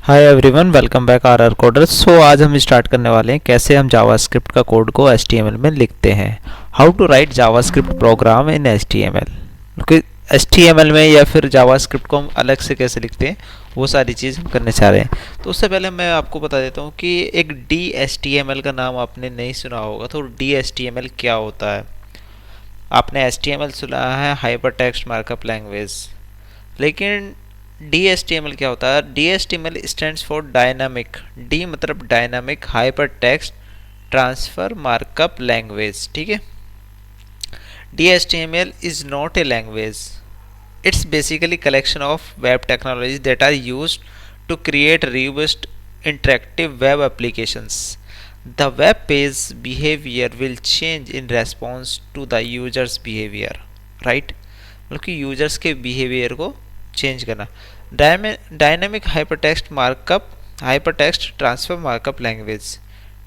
हाय everyone, welcome back R coders. So आज हम start करने वाले हैं कैसे हम जावास्क्रिप्ट का कोड को एचटीएमएल में लिखते हैं। How to write JavaScript program in HTML. क्योंकि एचटीएमएल में या फिर जावास्क्रिप्ट को हम अलग से कैसे लिखते हैं वो सारी चीज़ हम करने चाह रहे हैं। तो उससे पहले मैं आपको बता देता हूँ कि एक DHTML का नाम आपने नहीं सुना होगा। तो DHTML क्या होता है? आपने HTML सुना है, हाइपर टेक्स्ट मार्कअप लैंग्वेज, लेकिन DHTML क्या होता है? DHTML stands for dynamic, D मतलब dynamic hyper text transfer markup language. ठीक है, DHTML is not a language, it's basically collection of web technologies that are used to create robust interactive web applications. The web page behavior will change in response to the user's behavior, right? मतलब कि users के behaviour को change करना। Dynamic hypertext markup, hypertext transfer markup language,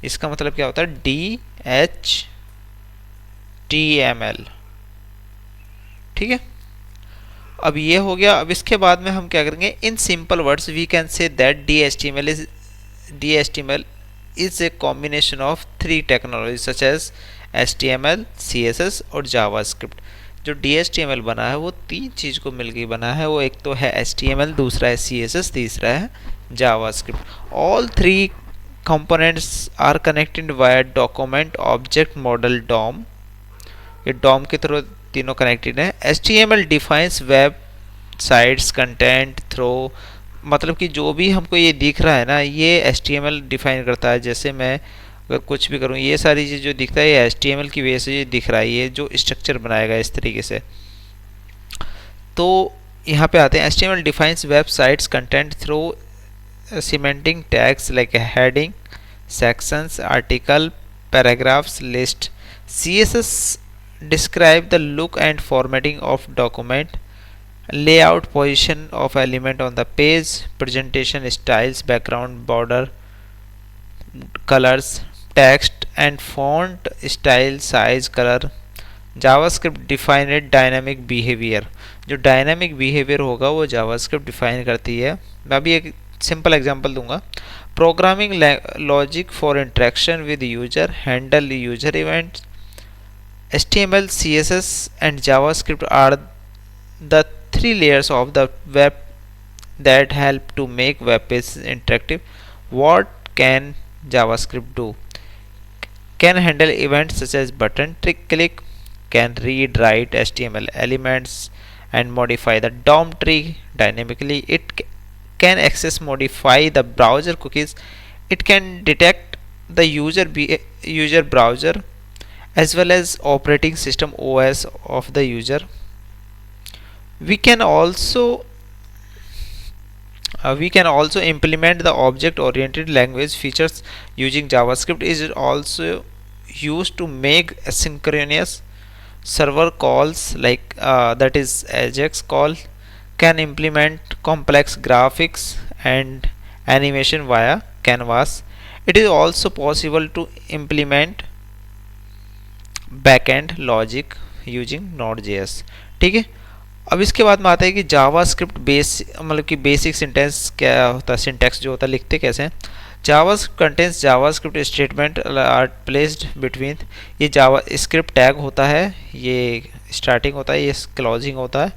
इसका मतलब क्या होता है? DHTML। ठीक है, अब ये हो गया। अब इसके बाद में हम क्या करेंगे? In simple words we can say that DHTML is a combination of 3 technology such as HTML, CSS और जावास्क्रिप्ट। जो DHTML बना है वो 3 चीज़ को मिलकर बना है। वो एक तो है HTML, दूसरा है CSS, तीसरा है JavaScript. All 3 components are connected via document object model DOM। ये DOM के थ्रू तीनों कनेक्टेड है। HTML defines web sites content through, मतलब कि जो भी हमको ये दिख रहा है ना, ये HTML डिफाइन करता है। जैसे मैं अगर कुछ भी करूँ, ये सारी चीज़ जो दिखता है ये HTML की वजह से ये दिख रहा है, ये जो स्ट्रक्चर बनाएगा इस तरीके से। तो यहाँ पे आते हैं। HTML defines websites content through cementing tags like heading, sections, article, paragraphs, list. CSS describe the look and formatting of document, layout, position of element on the page, presentation styles, background, border, colors, text and font style, size, color. JavaScript defined dynamic behaviour, जो dynamic behaviour होगा वो JavaScript define करती है। मैं अभी एक simple example दूंगा। Programming logic for interaction with user, handle user events. HTML, CSS and JavaScript are the 3 layers of the web that help to make web pages interactive. What can JavaScript do? Can handle events such as button click, can read write HTML elements and modify the DOM tree dynamically. It can access modify the browser cookies. It can detect the user browser as well as operating system OS of the user. We can also implement the object oriented language features using JavaScript. Is also used to make asynchronous server calls like that is AJAX call. Can implement complex graphics and animation via canvas. It is also possible to implement backend logic using Node.js। ठीक है, अब इसके बाद में आता है कि JavaScript मतलब कि बेसिक सिंटेक्स क्या होता है, सिंटेक्स जो होता है लिखते कैसे हैं। JavaScript contains JavaScript statement are placed between, ये जावास्क्रिप्ट टैग होता है, ये स्टार्टिंग होता है, ये क्लोजिंग होता है,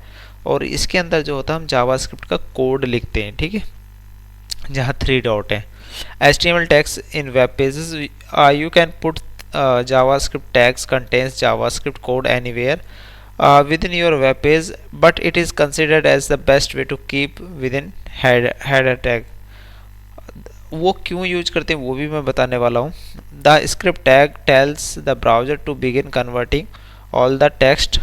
और इसके अंदर जो होता है हम जावास्क्रिप्ट का कोड लिखते हैं। ठीक है, जहाँ 3 डॉट है। HTML tags in web pages, you can put JavaScript tags contains JavaScript code anywhere within your web page, but it is considered as the best way to keep within header tag. वो क्यों use करते हैं वो भी मैं बताने वाला हूँ। The script tag tells the browser to begin converting all the text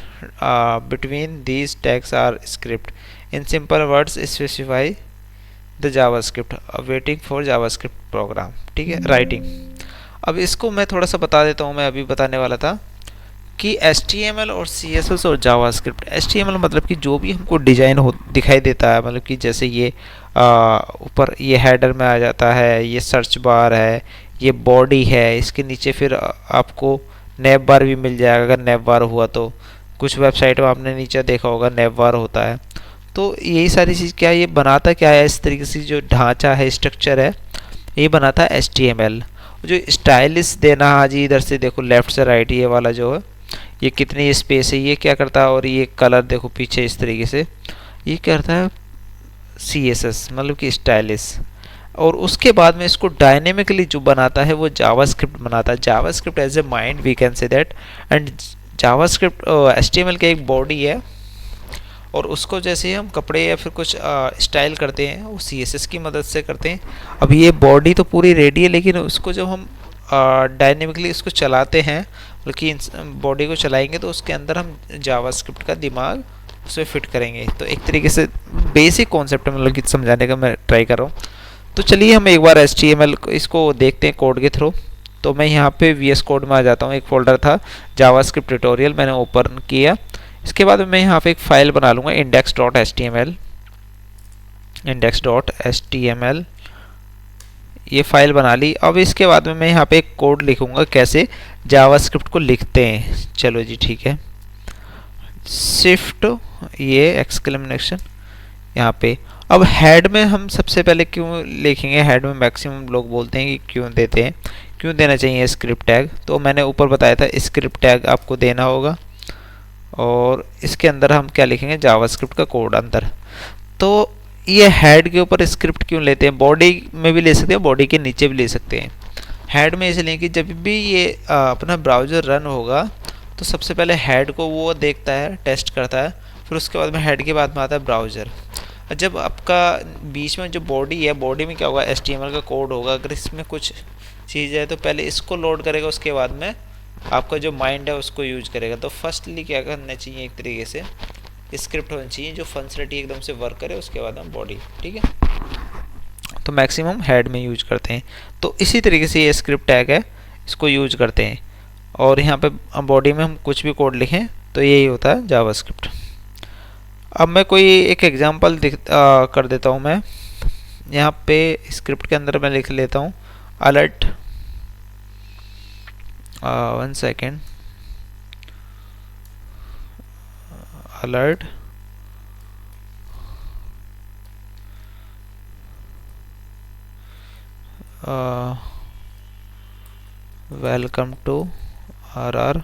between these tags are script. In simple words, specify the JavaScript waiting for JavaScript program. ठीक है, writing। अब इसको मैं थोड़ा सा बता देता हूँ। मैं अभी बताने वाला था कि HTML और CSS और जावास्क्रिप्ट। HTML मतलब कि जो भी हमको डिज़ाइन दिखाई देता है, मतलब कि जैसे ये ऊपर ये हेडर में आ जाता है, ये सर्च बार है, ये बॉडी है, इसके नीचे फिर आपको नेव बार भी मिल जाएगा अगर नेव बार हुआ तो। कुछ वेबसाइट में आपने नीचे देखा होगा नेव बार होता है। तो यही सारी चीज़ क्या है, ये बनाता क्या है, इस तरीके से जो ढांचा है, स्ट्रक्चर है, ये बनाता है HTML। जो स्टाइलिश देना, हाँ जी, इधर से देखो लेफ्ट से राइट, ये वाला जो है ये कितनी स्पेस है, ये क्या करता है, और ये कलर देखो पीछे इस तरीके से, ये क्या करता है CSS, मतलब कि स्टाइलिश। और उसके बाद में इसको डायनेमिकली जो बनाता है वो जावास्क्रिप्ट बनाता है। JavaScript as a mind we can say that. And JavaScript HTML का एक बॉडी है, और उसको जैसे ही हम कपड़े या फिर कुछ स्टाइल करते हैं वो CSS की मदद से करते हैं। अब ये बॉडी तो पूरी रेडी है, लेकिन उसको जब हम डायनेमिकली इसको चलाते हैं, बल्कि बॉडी को चलाएंगे तो उसके अंदर हम जावास्क्रिप्ट का दिमाग उसमें फिट करेंगे। तो एक तरीके से बेसिक कॉन्सेप्ट है, मतलब कि समझाने का मैं ट्राई कर रहा हूँ। तो चलिए हम एक बार HTML इसको देखते हैं कोड के थ्रू। तो मैं यहाँ पे VS कोड में आ जाता हूँ, एक फोल्डर था जावास्क्रिप्ट ट्यूटोरियल, मैंने ओपन किया। इसके बाद मैं यहाँ पे एक फाइल बना लूँगा index.html, index.html, ये फाइल बना ली। अब इसके बाद में मैं यहाँ पे एक कोड लिखूँगा कैसे जावास्क्रिप्ट को लिखते हैं। चलो जी ठीक है, शिफ्ट ये एक्सक्लेमेशन यहाँ पे। अब हेड में हम सबसे पहले क्यों लिखेंगे, हेड में मैक्सिमम लोग बोलते हैं कि क्यों देते हैं, क्यों देना चाहिए स्क्रिप्ट टैग। तो मैंने ऊपर बताया था स्क्रिप्ट टैग आपको देना होगा, और इसके अंदर हम क्या लिखेंगे, जावास्क्रिप्ट का कोड अंदर। तो ये हेड के ऊपर स्क्रिप्ट क्यों लेते हैं, बॉडी में भी ले सकते हैं, बॉडी के नीचे भी ले सकते हैं। हेड में इसलिए कि जब भी ये अपना ब्राउज़र रन होगा तो सबसे पहले हेड को वो देखता है, टेस्ट करता है, फिर उसके बाद में हेड के बाद में आता है ब्राउज़र। जब आपका बीच में जो बॉडी है, बॉडी में क्या होगा, HTML का कोड होगा। अगर इसमें कुछ चीज़ है तो पहले इसको लोड करेगा, उसके बाद में आपका जो माइंड है उसको यूज करेगा। तो फर्स्टली क्या करना चाहिए, एक तरीके से स्क्रिप्ट होनी चाहिए जो फंक्शनलिटी एकदम से वर्क करे, उसके बाद हम बॉडी, ठीक है। तो मैक्सिमम हेड में यूज करते हैं। तो इसी तरीके से ये स्क्रिप्ट टैग है, इसको यूज करते हैं। और यहाँ पे बॉडी में हम कुछ भी कोड लिखें तो यही होता है जावास्क्रिप्ट। अब मैं कोई एक एग्जांपल कर देता हूँ। मैं यहाँ पे स्क्रिप्ट के अंदर मैं लिख लेता हूँ alert, 1 second, alert welcome to RR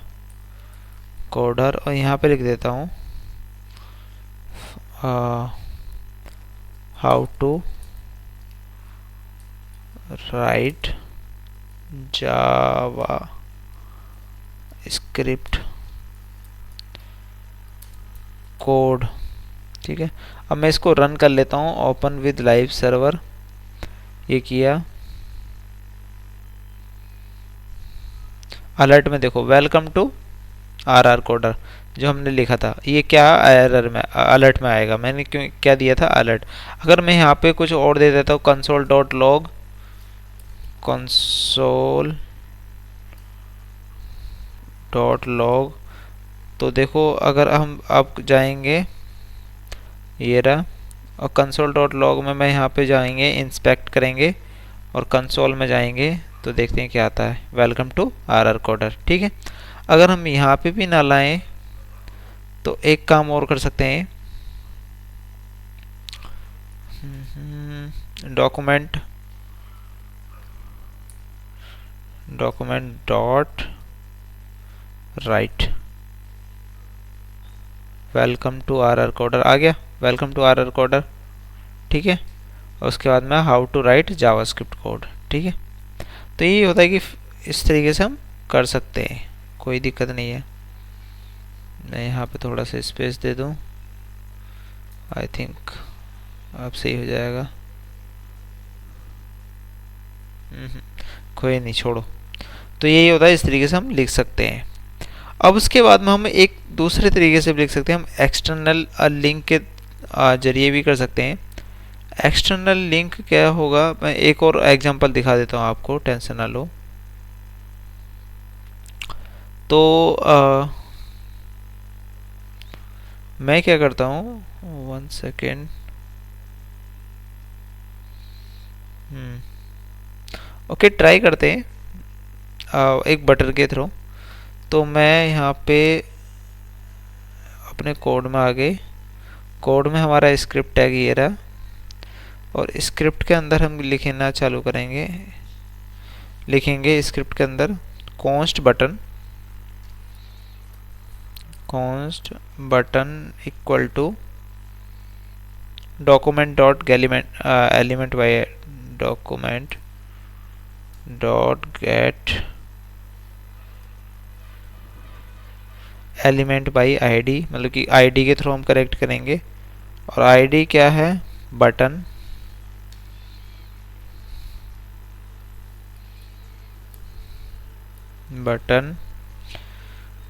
coder, और यहाँ पे लिख देता हूँ how to write JavaScript code, ठीक है। अब मैं इसको रन कर लेता हूँ, ओपन विद लाइव सर्वर, ये किया। अलर्ट में देखो वेलकम टू RR कोडर जो हमने लिखा था, ये क्या एरर में, अलर्ट में आएगा। मैंने क्यों क्या दिया था, अलर्ट। अगर मैं यहाँ पे कुछ और दे देता हूँ, console.log, console.log, तो देखो अगर हम अब जाएंगे, ये रहा, और console.log में मैं यहाँ पे जाएंगे, इंस्पेक्ट करेंगे और कंसोल में जाएंगे तो देखते हैं क्या आता है, वेलकम टू RR कोडर, ठीक है। अगर हम यहाँ पे भी ना लाएं तो एक काम और कर सकते हैं, document dot write welcome to RR coder, आ गया वेलकम टू RR कोडर, ठीक है। और उसके बाद में how to write JavaScript code, ठीक है। तो ये होता है कि इस तरीके से हम कर सकते हैं, कोई दिक्कत नहीं है। मैं यहाँ पे थोड़ा सा स्पेस दे दूँ, आई थिंक अब सही हो जाएगा। कोई नहीं, छोड़ो। तो यही होता है, इस तरीके से हम लिख सकते हैं। अब उसके बाद में हम एक दूसरे तरीके से भी लिख सकते हैं, हम एक्सटर्नल लिंक के जरिए भी कर सकते हैं। एक्सटर्नल लिंक क्या होगा, मैं एक और एग्जांपल दिखा देता हूँ आपको, टेंशन ना लो। तो मैं क्या करता हूँ, 1 सेकेंड, ओके, ट्राई करते हैं एक बटन के थ्रू। तो मैं यहाँ पे अपने कोड में आ गए, कोड में हमारा स्क्रिप्ट टैग ये रहा, और स्क्रिप्ट के अंदर हम लिखना चालू करेंगे, लिखेंगे स्क्रिप्ट के अंदर const button equal to document dot element by document dot get element by ID, मतलब कि आईडी के थ्रू हम करेक्ट करेंगे। और आईडी क्या है, बटन,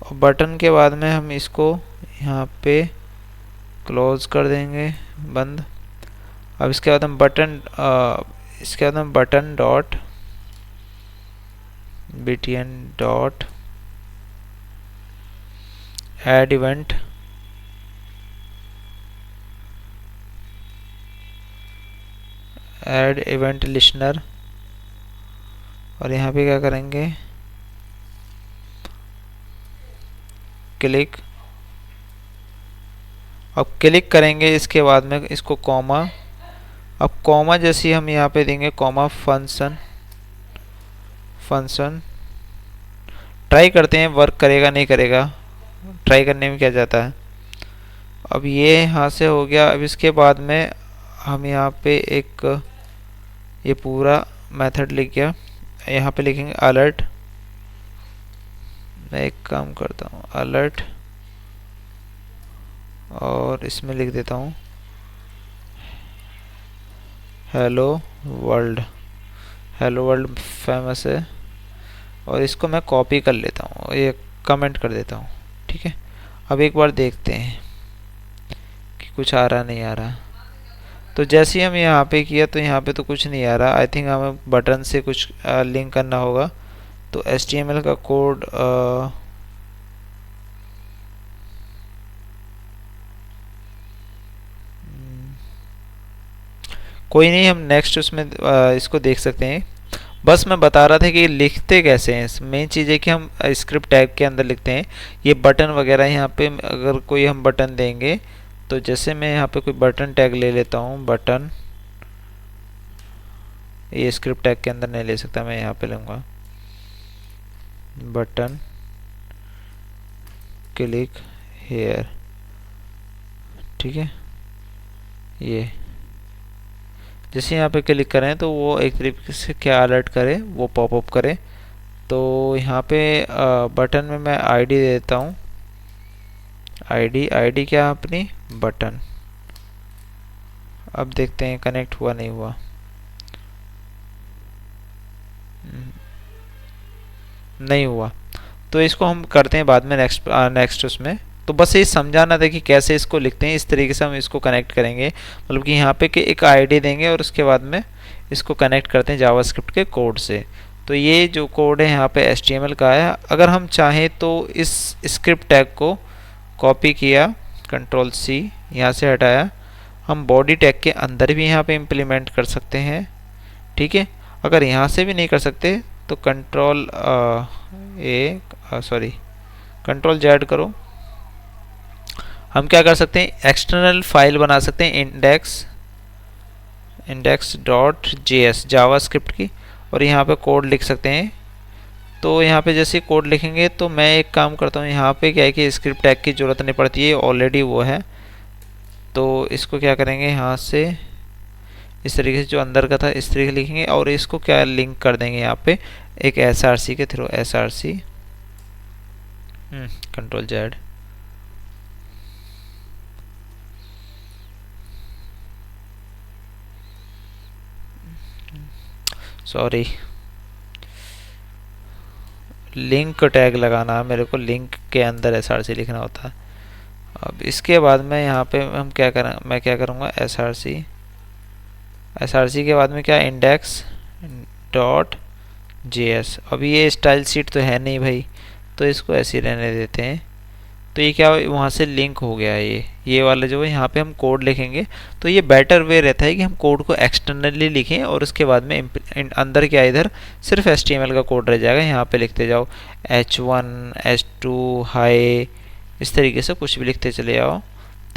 और बटन के बाद में हम इसको यहाँ पे क्लोज कर देंगे, बंद। अब इसके बाद हम button dot btn dot add event listener, और यहाँ पे क्या करेंगे, क्लिक। अब क्लिक करेंगे, इसके बाद में इसको कॉमा, अब कॉमा जैसे हम यहाँ पे देंगे कॉमा फंक्शन ट्राई करते हैं वर्क करेगा नहीं करेगा, ट्राई करने में क्या जाता है। अब ये यहाँ से हो गया। अब इसके बाद में हम यहाँ पे एक ये पूरा मेथड लिख गया, यहाँ पे लिखेंगे अलर्ट। मैं एक काम करता हूँ, अलर्ट, और इसमें लिख देता हूँ हेलो वर्ल्ड फेमस है, और इसको मैं कॉपी कर लेता हूँ, ये कमेंट कर देता हूँ, ठीक है। अब एक बार देखते हैं कि कुछ आ रहा नहीं आ रहा। तो जैसे ही हम यहाँ पे किया तो यहाँ पे तो कुछ नहीं आ रहा। आई थिंक हमें बटन से कुछ लिंक करना होगा। तो HTML का कोड कोई नहीं, हम नेक्स्ट उसमें इसको देख सकते हैं। बस मैं बता रहा था कि लिखते कैसे हैं। मेन चीज़ है कि हम स्क्रिप्ट टैग के अंदर लिखते हैं। ये बटन वगैरह यहाँ पे अगर कोई हम बटन देंगे, तो जैसे मैं यहाँ पे कोई बटन टैग ले लेता हूँ, बटन, ये स्क्रिप्ट टैग के अंदर नहीं ले सकता, मैं यहाँ पे लूँगा बटन क्लिक हेयर, ठीक है। ये जैसे यहाँ पे क्लिक करें तो वो एक तरीके से क्या अलर्ट करे, वो पॉपअप करे। तो यहाँ पे बटन में मैं आईडी देता हूँ, आईडी क्या अपनी बटन। अब देखते हैं कनेक्ट हुआ नहीं हुआ। नहीं हुआ, तो इसको हम करते हैं बाद में नेक्स्ट उसमें। तो बस ये समझाना था कि कैसे इसको लिखते हैं। इस तरीके से हम इसको कनेक्ट करेंगे, मतलब कि यहाँ पे एक आईडी देंगे और उसके बाद में इसको कनेक्ट करते हैं जावास्क्रिप्ट के कोड से। तो ये जो कोड है यहाँ पे HTML का है। अगर हम चाहें तो इस स्क्रिप्ट टैग को कॉपी किया, Ctrl+C, यहाँ से हटाया, हम बॉडी टैग के अंदर भी यहाँ पे इम्प्लीमेंट कर सकते हैं, ठीक है। अगर यहाँ से भी नहीं कर सकते तो Ctrl+Z करो। हम क्या कर सकते हैं, एक्सटर्नल फाइल बना सकते हैं index.js जावास्क्रिप्ट की, और यहाँ पे कोड लिख सकते हैं। तो यहाँ पे जैसे कोड लिखेंगे तो मैं एक काम करता हूँ, यहाँ पे क्या है कि स्क्रिप्ट टैग की ज़रूरत नहीं पड़ती है, ऑलरेडी वो है। तो इसको क्या करेंगे, यहाँ से इस तरीके से जो अंदर का था इस तरीके लिखेंगे, और इसको क्या लिंक कर देंगे यहाँ पे एक src के through, src Ctrl+Z, sorry, link tag लगाना है मेरे को, लिंक के अंदर src लिखना होता है। अब इसके बाद में यहाँ पे हम क्या करें, मैं क्या करूँगा, src के बाद में क्या, index.js। अभी ये स्टाइल शीट तो है नहीं भाई, तो इसको ऐसे ही रहने देते हैं। तो ये क्या वहाँ से लिंक हो गया है, ये वाला जो है यहाँ पे हम कोड लिखेंगे। तो ये बेटर वे रहता है कि हम कोड को एक्सटर्नली लिखें, और उसके बाद में अंदर क्या, इधर सिर्फ HTML का कोड रह जाएगा, यहाँ पे लिखते जाओ H1 H2 हाई, इस तरीके से कुछ भी लिखते चले जाओ।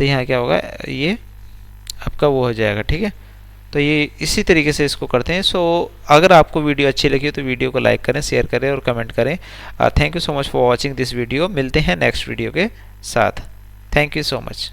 तो यहाँ क्या होगा, ये आपका वो हो जाएगा। ठीक है, तो ये इसी तरीके से इसको करते हैं। सो अगर आपको वीडियो अच्छी लगी हो तो वीडियो को लाइक करें, शेयर करें और कमेंट करें। Thank you so much for watching this video. मिलते हैं नेक्स्ट वीडियो के साथ। Thank you so much.